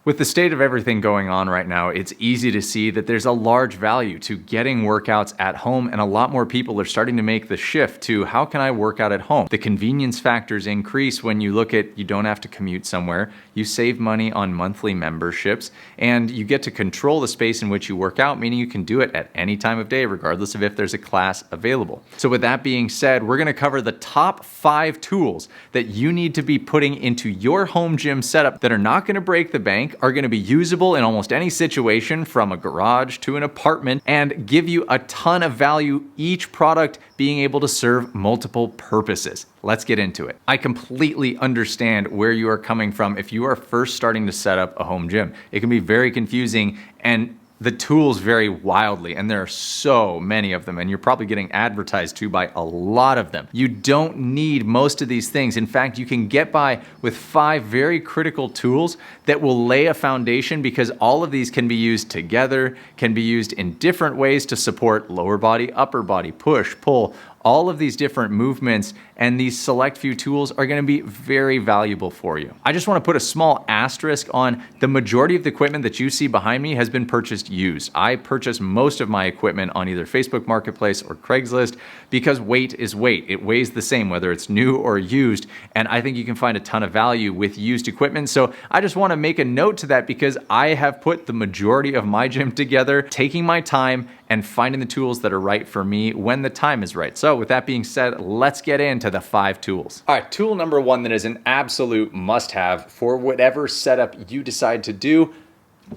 With the state of everything going on right now, it's easy to see that there's a large value to getting workouts at home, and a lot more people are starting to make the shift to how can I work out at home? The convenience factors increase when you look at you don't have to commute somewhere, you save money on monthly memberships, and you get to control the space in which you work out, meaning you can do it at any time of day, regardless of if there's a class available. So with that being said, we're gonna cover the top 5 tools that you need to be putting into your home gym setup that are not gonna break the bank, are gonna be usable in almost any situation from a garage to an apartment, and give you a ton of value, each product being able to serve multiple purposes. Let's get into it. I completely understand where you are coming from if you are first starting to set up a home gym. It can be very confusing, and the tools vary wildly, and there are so many of them, and you're probably getting advertised to by a lot of them. You don't need most of these things. In fact, you can get by with 5 very critical tools that will lay a foundation, because all of these can be used together, can be used in different ways to support lower body, upper body, push, pull, all of these different movements, and these select few tools are gonna be very valuable for you. I just wanna put a small asterisk on the majority of the equipment that you see behind me has been purchased used. I purchase most of my equipment on either Facebook Marketplace or Craigslist because weight is weight. It weighs the same whether it's new or used, and I think you can find a ton of value with used equipment. So I just wanna make a note to that because I have put the majority of my gym together, taking my time and finding the tools that are right for me when the time is right. So with that being said, let's get into the 5 tools. All right, tool number 1 that is an absolute must-have for whatever setup you decide to do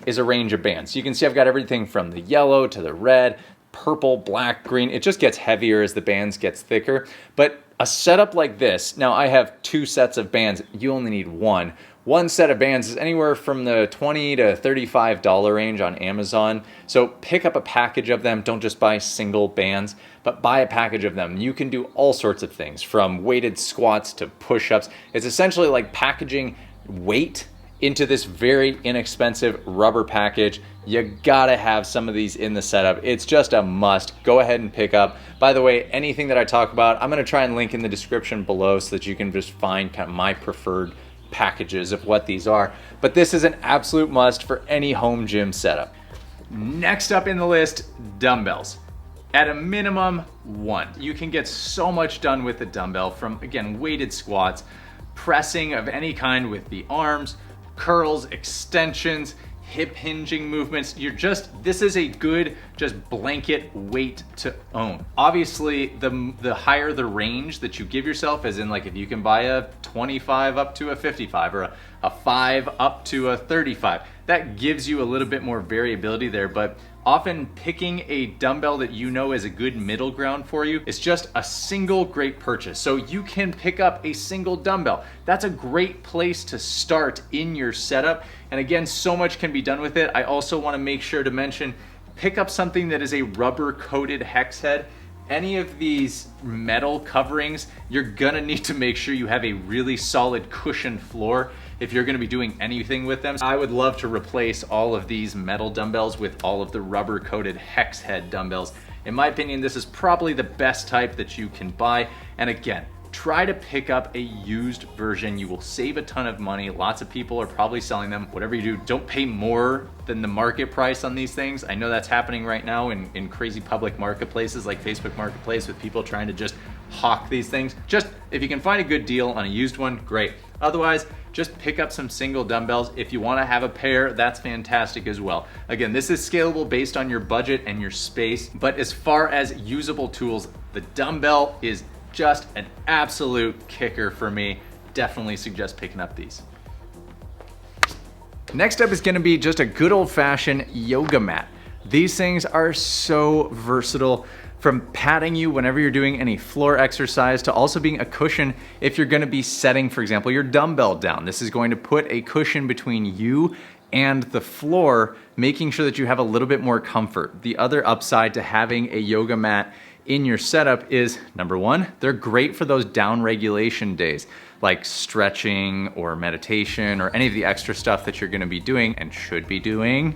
is a range of bands. You can see I've got everything from the yellow to the red, purple, black, green. It just gets heavier as the bands gets thicker. But a setup like this, now I have 2 sets of bands, you only need 1. One set of bands is anywhere from the $20 to $35 range on Amazon. So pick up a package of them. Don't just buy single bands, but buy a package of them. You can do all sorts of things from weighted squats to push-ups. It's essentially like packaging weight into this very inexpensive rubber package. You gotta have some of these in the setup. It's just a must. Go ahead and pick up. By the way, anything that I talk about, I'm gonna try and link in the description below so that you can just find kind of my preferred packages of what these are, but this is an absolute must for any home gym setup. Next up in the list, dumbbells. At a minimum, 1. You can get so much done with the dumbbell, from again weighted squats, pressing of any kind with the arms, curls, extensions, hip hinging movements. This is a good just blanket weight to own. Obviously, the higher the range that you give yourself, as in like if you can buy a 25 up to a 55 or a 5 up to a 35, that gives you a little bit more variability there. But often picking a dumbbell that you know is a good middle ground for you is just a single great purchase. So you can pick up a single dumbbell. That's a great place to start in your setup. And again, so much can be done with it. I also want to make sure to mention, pick up something that is a rubber coated hex head. Any of these metal coverings, you're gonna need to make sure you have a really solid cushioned floor if you're gonna be doing anything with them. I would love to replace all of these metal dumbbells with all of the rubber coated hex head dumbbells. In my opinion, this is probably the best type that you can buy. And again, try to pick up a used version. You will save a ton of money. Lots of people are probably selling them. Whatever you do, don't pay more than the market price on these things. I know that's happening right now in crazy public marketplaces like Facebook Marketplace, with people trying to just hawk these things. Just if you can find a good deal on a used one, great. Otherwise, just pick up some single dumbbells. If you want to have a pair, that's fantastic as well. Again, this is scalable based on your budget and your space, but as far as usable tools, the dumbbell is just an absolute kicker for me. Definitely suggest picking up these. Next up is gonna be just a good old-fashioned yoga mat. These things are so versatile, from padding you whenever you're doing any floor exercise to also being a cushion if you're gonna be setting, for example, your dumbbell down. This is going to put a cushion between you and the floor, making sure that you have a little bit more comfort. The other upside to having a yoga mat in your setup is, number 1, they're great for those down regulation days, like stretching or meditation or any of the extra stuff that you're gonna be doing and should be doing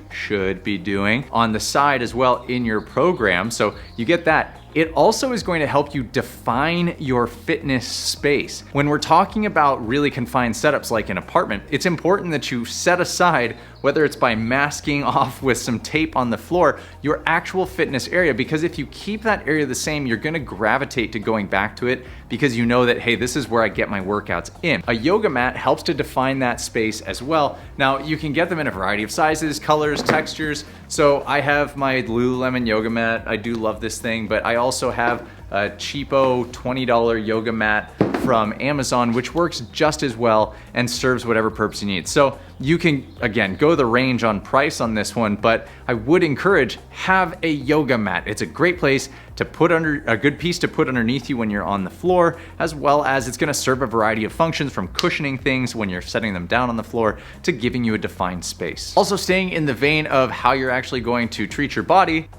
on the side as well in your program. So you get that. It also is going to help you define your fitness space. When we're talking about really confined setups like an apartment, it's important that you set aside, whether it's by masking off with some tape on the floor, your actual fitness area, because if you keep that area the same, you're gonna gravitate to going back to it because you know that, hey, this is where I get my workouts in. A yoga mat helps to define that space as well. Now, you can get them in a variety of sizes, colors, textures. So I have my Lululemon yoga mat. I do love this thing, but I also have a cheapo $20 yoga mat from Amazon, which works just as well and serves whatever purpose you need. So you can, again, go the range on price on this one, but I would encourage, have a yoga mat. It's a great place to put under, a good piece to put underneath you when you're on the floor, as well as it's gonna serve a variety of functions, from cushioning things when you're setting them down on the floor to giving you a defined space. Also, staying in the vein of how you're actually going to treat your body,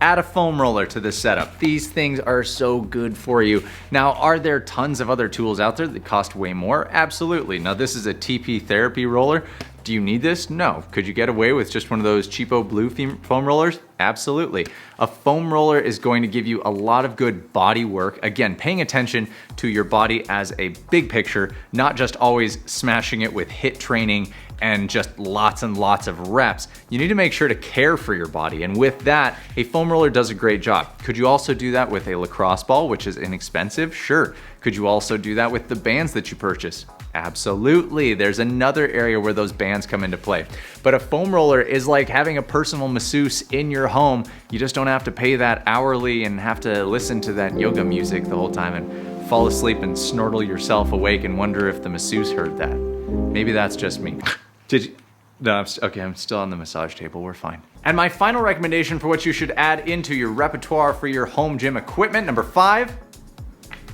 add a foam roller to this setup. These things are so good for you. Now, are there tons of other tools out there that cost way more? Absolutely. Now, this is a TP therapy roller. Do you need this? No. Could you get away with just one of those cheapo blue foam rollers? Absolutely. A foam roller is going to give you a lot of good body work. Again, paying attention to your body as a big picture, not just always smashing it with HIIT training and just lots and lots of reps. You need to make sure to care for your body. And with that, a foam roller does a great job. Could you also do that with a lacrosse ball, which is inexpensive? Sure. Could you also do that with the bands that you purchase? Absolutely. There's another area where those bands come into play. But a foam roller is like having a personal masseuse in your home. You just don't have to pay that hourly and have to listen to that yoga music the whole time and fall asleep and snortle yourself awake and wonder if the masseuse heard that. Maybe that's just me. Did you? No, I'm still on the massage table, we're fine. And my final recommendation for what you should add into your repertoire for your home gym equipment, number 5,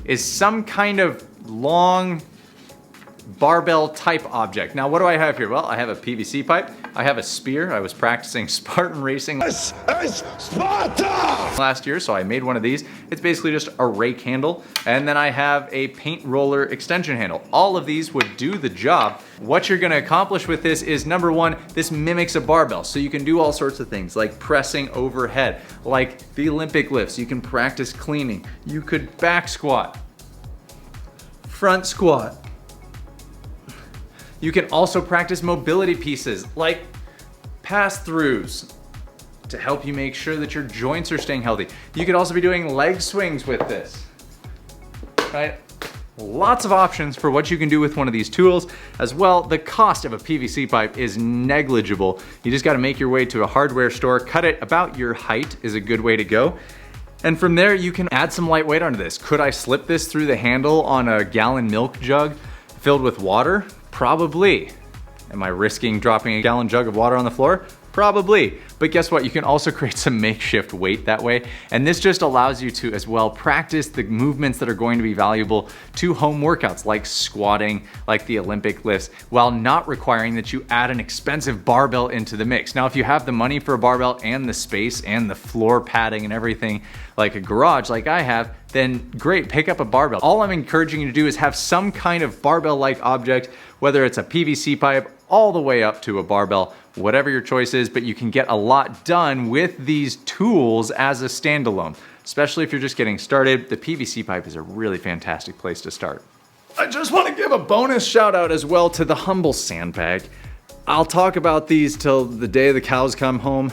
is some kind of long barbell type object. Now, what do I have here? Well, I have a PVC pipe, I have a spear. I was practicing Spartan racing This is Sparta! last year, so I made one of these. It's basically just a rake handle, and then I have a paint roller extension handle. All of these would do the job. What you're gonna accomplish with this is, number 1, this mimics a barbell, so you can do all sorts of things, like pressing overhead, like the Olympic lifts. You can practice cleaning. You could back squat, front squat. You can also practice mobility pieces like pass-throughs to help you make sure that your joints are staying healthy. You could also be doing leg swings with this, right? Lots of options for what you can do with one of these tools. As well, the cost of a PVC pipe is negligible. You just gotta make your way to a hardware store, cut it about your height is a good way to go. And from there, you can add some light weight onto this. Could I slip this through the handle on a gallon milk jug filled with water? Probably. Am I risking dropping a gallon jug of water on the floor? Probably. But guess what? You can also create some makeshift weight that way. And this just allows you to as well practice the movements that are going to be valuable to home workouts like squatting, like the Olympic lifts, while not requiring that you add an expensive barbell into the mix. Now, if you have the money for a barbell and the space and the floor padding and everything, like a garage like I have, then great, pick up a barbell. All I'm encouraging you to do is have some kind of barbell-like object, whether it's a PVC pipe all the way up to a barbell, whatever your choice is, but you can get a lot done with these tools as a standalone. Especially if you're just getting started, the PVC pipe is a really fantastic place to start. I just want to give a bonus shout out as well to the Humble sandbag. I'll talk about these till the day the cows come home.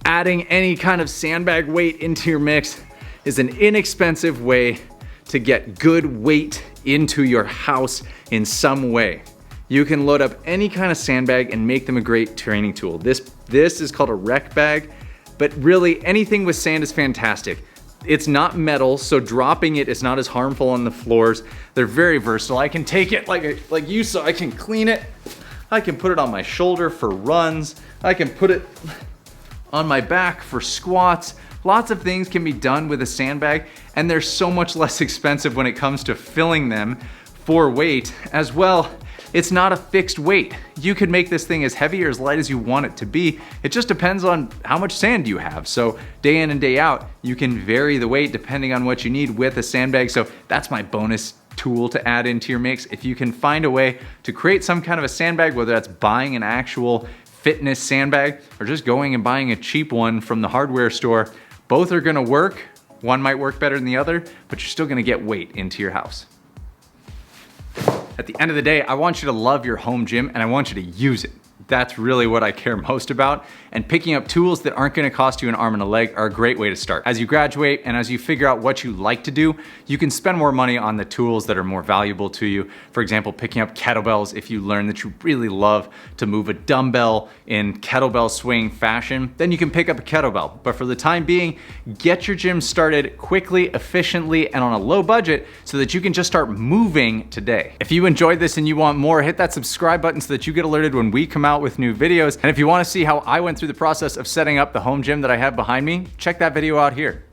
Adding any kind of sandbag weight into your mix is an inexpensive way to get good weight into your house in some way. You can load up any kind of sandbag and make them a great training tool. This is called a rec bag, but really anything with sand is fantastic. It's not metal, so dropping it is not as harmful on the floors. They're very versatile. I can take it like you saw, I can clean it. I can put it on my shoulder for runs. I can put it on my back for squats. Lots of things can be done with a sandbag, and they're so much less expensive when it comes to filling them for weight. As well, it's not a fixed weight. You could make this thing as heavy or as light as you want it to be. It just depends on how much sand you have. So day in and day out, you can vary the weight depending on what you need with a sandbag. So that's my bonus tool to add into your mix. If you can find a way to create some kind of a sandbag, whether that's buying an actual fitness sandbag or just going and buying a cheap one from the hardware store, both are gonna work One might work better than the other, but you're still gonna get weight into your house. At the end of the day, I want you to love your home gym and I want you to use it. That's really what I care most about. And picking up tools that aren't gonna cost you an arm and a leg are a great way to start. As you graduate and as you figure out what you like to do, you can spend more money on the tools that are more valuable to you. For example, picking up kettlebells if you learn that you really love to move a dumbbell in kettlebell swing fashion, then you can pick up a kettlebell. But for the time being, get your gym started quickly, efficiently, and on a low budget so that you can just start moving today. If you enjoyed this and you want more, hit that subscribe button so that you get alerted when we come out with new videos. And if you want to see how I went through the process of setting up the home gym that I have behind me, check that video out here.